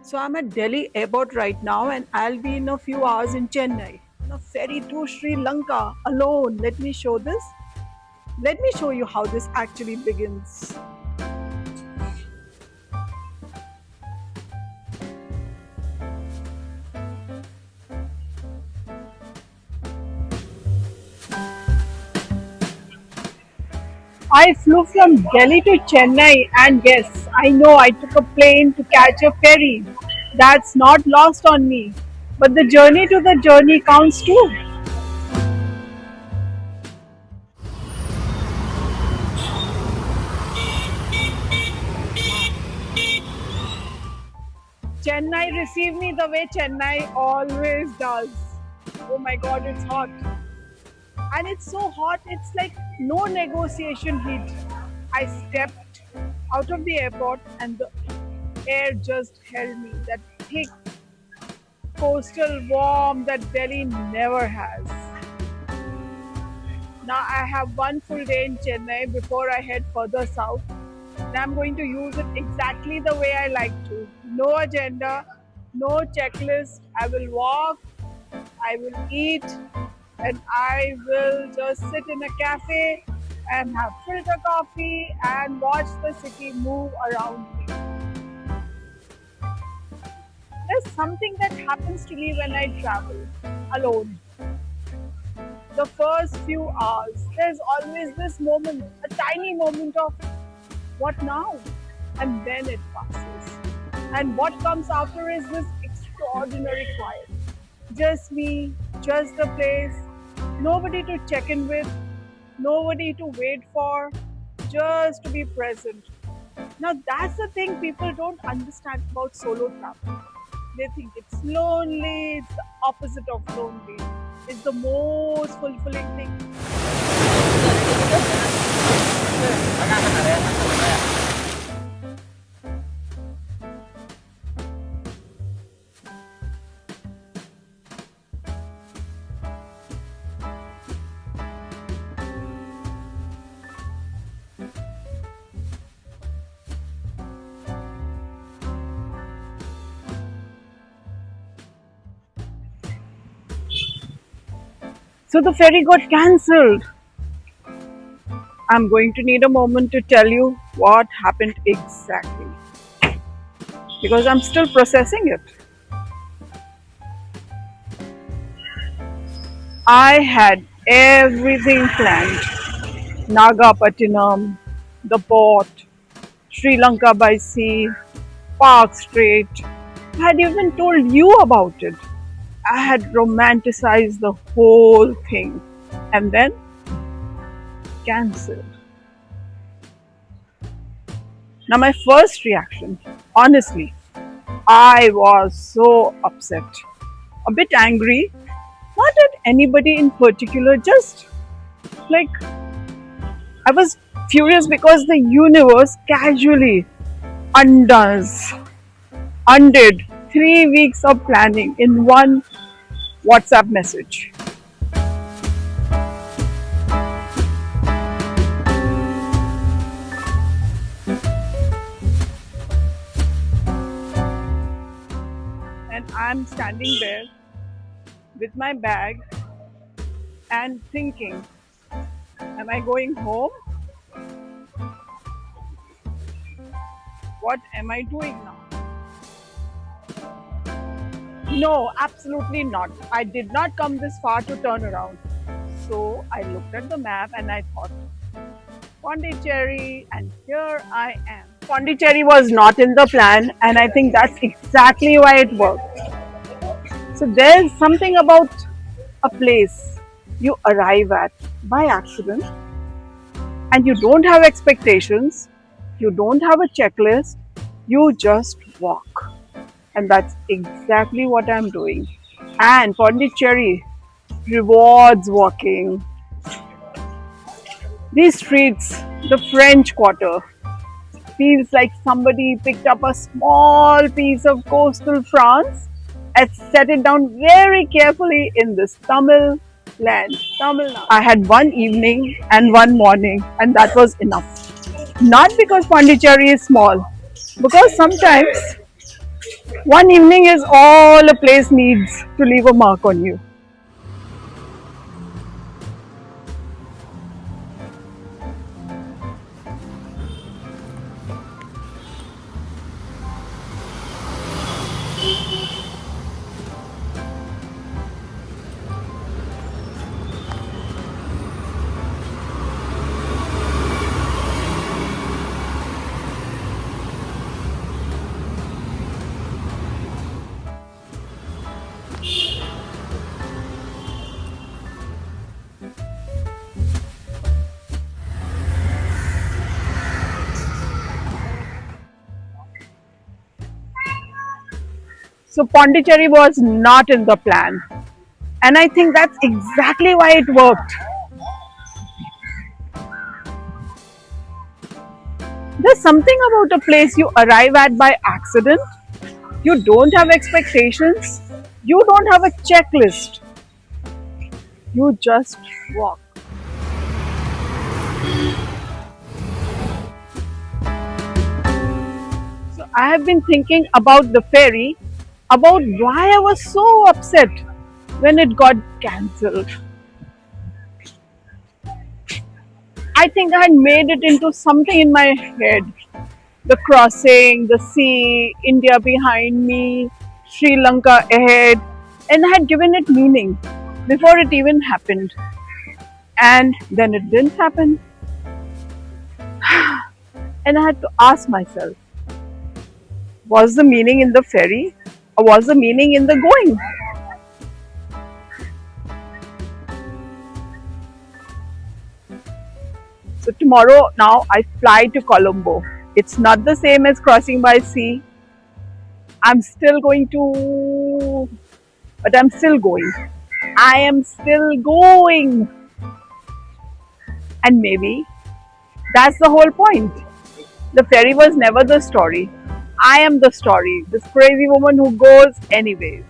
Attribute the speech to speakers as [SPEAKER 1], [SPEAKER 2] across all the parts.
[SPEAKER 1] So I'm at Delhi airport right now and I'll be in a few hours in Chennai. On a ferry to Sri Lanka alone. Let me show this. Let me show you how this actually begins. I flew from Delhi to Chennai and yes, I know I took a plane to catch a ferry. That's not lost on me. But the journey to the journey counts too. Chennai received me the way Chennai always does. Oh my god, it's hot. And it's so hot, it's like no negotiation heat. I stepped out of the airport and the air just held me. That thick coastal warmth that Delhi never has. Now I have one full day in Chennai before I head further south. And I'm going to use it exactly the way I like to. No agenda, no checklist. I will walk, I will eat, and I will just sit in a cafe and have filter coffee and watch the city move around me. There's something that happens to me when I travel alone. The first few hours, there's always this moment, a tiny moment of what now? And then it passes. And what comes after is this extraordinary quiet. Just me, just the place, nobody to check in with, nobody to wait for, just to be present. Now, that's the thing people don't understand about solo travel. They think it's lonely, it's the opposite of lonely. It's the most fulfilling thing. So the ferry got cancelled. I'm going to need a moment to tell you what happened exactly because I'm still processing it. I had everything planned: Nagapattinam, the port, Sri Lanka by sea, Park Strait. I had even told you about it. I had romanticized the whole thing and then cancelled. Now, my first reaction, honestly, I was so upset, a bit angry, not at anybody in particular, just like I was furious because the universe casually undoes, undid 3 weeks of planning in one WhatsApp message. And I'm standing there with my bag and thinking, am I going home? What am I doing now? No, absolutely not. I did not come this far to turn around. So I looked at the map and I thought, Pondicherry, and here I am. Pondicherry was not in the plan, and I think that's exactly why it worked. So there's something about a place you arrive at by accident and you don't have expectations, you don't have a checklist, you just walk. And that's exactly what I'm doing. And Pondicherry rewards walking. These streets, the French Quarter, feels like somebody picked up a small piece of coastal France and set it down very carefully in this Tamil land, Tamil Nadu. I had one evening and one morning, and that was enough. Not because Pondicherry is small, because sometimes One evening is all a place needs to leave a mark on you. So Pondicherry was not in the plan. And I think that's exactly why it worked. There's something about a place you arrive at by accident. You don't have expectations. You don't have a checklist. You just walk. So I have been thinking about the ferry, about why I was so upset when it got cancelled. I think I had made it into something in my head. The crossing, the sea, India behind me, Sri Lanka ahead, and I had given it meaning before it even happened. And then it didn't happen. And I had to ask myself, was the meaning in the ferry or was the meaning in the going? So tomorrow now I fly to Colombo. It's not the same as crossing by sea. I'm still going to, but I'm still going. I am still going. And maybe that's the whole point. The ferry was never the story. I am the story. This crazy woman who goes anyways.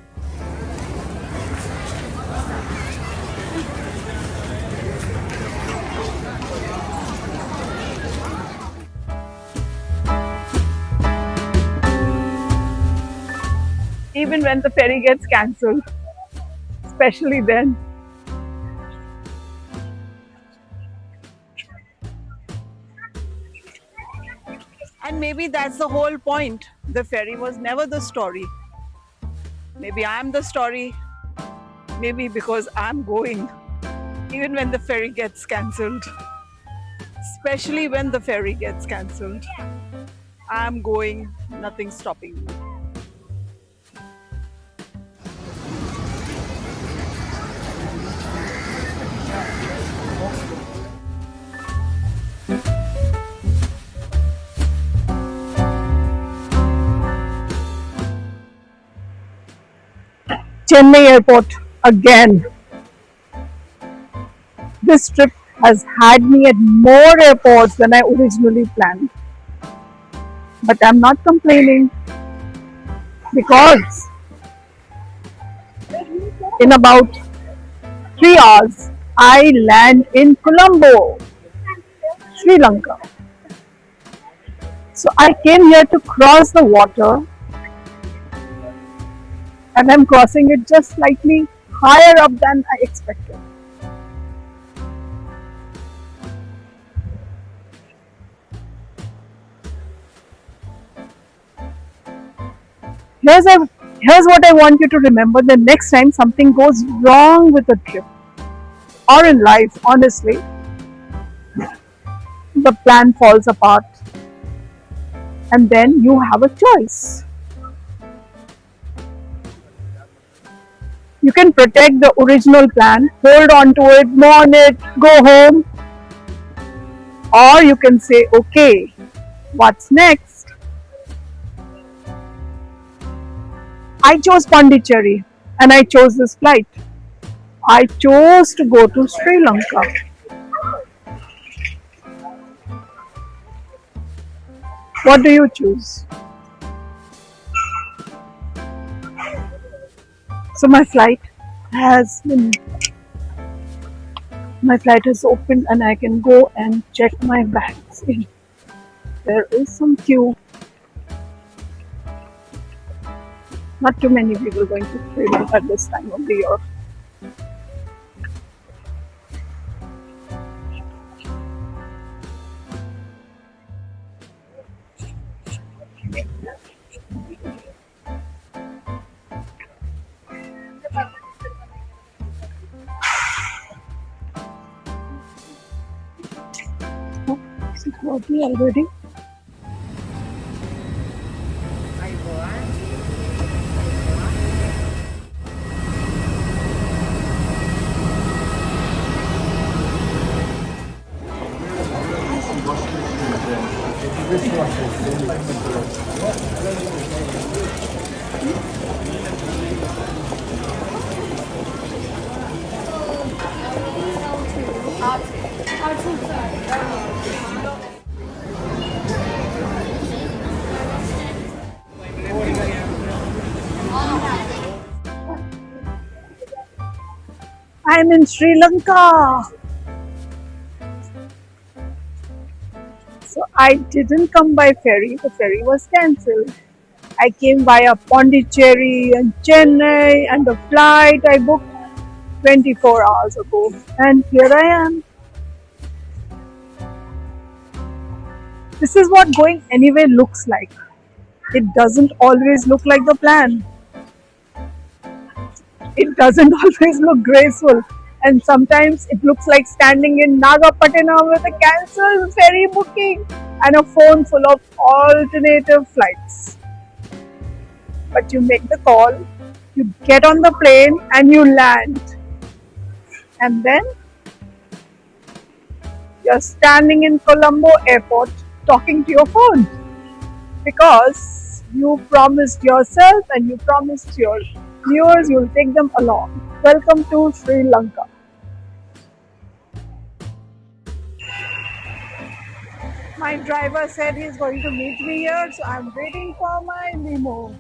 [SPEAKER 1] Even when the ferry gets cancelled, especially then. And maybe that's the whole point. The ferry was never the story. Maybe I'm the story. Maybe because I'm going, even when the ferry gets cancelled. Especially when the ferry gets cancelled. I'm going, nothing's stopping me. Chennai Airport again. This trip has had me at more airports than I originally planned. But I'm not complaining because in about 3 hours I land in Colombo, Sri Lanka. So I came here to cross the water and I'm crossing it just slightly higher up than I expected. Here's a here's what I want you to remember the next time something goes wrong with a trip or in life, honestly, the plan falls apart and then you have a choice. You can protect the original plan, hold on to it, mourn it, go home, or you can say, okay, what's next? I chose Pondicherry and I chose this flight. I chose to go to Sri Lanka. What do you choose? So my flight has opened and I can go and check my bags in. There is some queue. Not too many people going to Sri Lanka at this time of the year. Oh, 6:40 already. I'm in Sri Lanka. So I didn't come by ferry. The ferry was cancelled. I came via Pondicherry and Chennai, and the flight I booked 24 hours ago. And here I am. This is what going anywhere looks like. It doesn't always look like the plan. It doesn't always look graceful. And sometimes it looks like standing in Nagapattinam with a cancelled ferry booking and a phone full of alternative flights. But you make the call, you get on the plane, and you land. And then you're standing in Colombo airport talking to your phone because you promised yourself and you promised your viewers you'll take them along. Welcome to Sri Lanka. My driver said he's going to meet me here, so I'm waiting for my limo.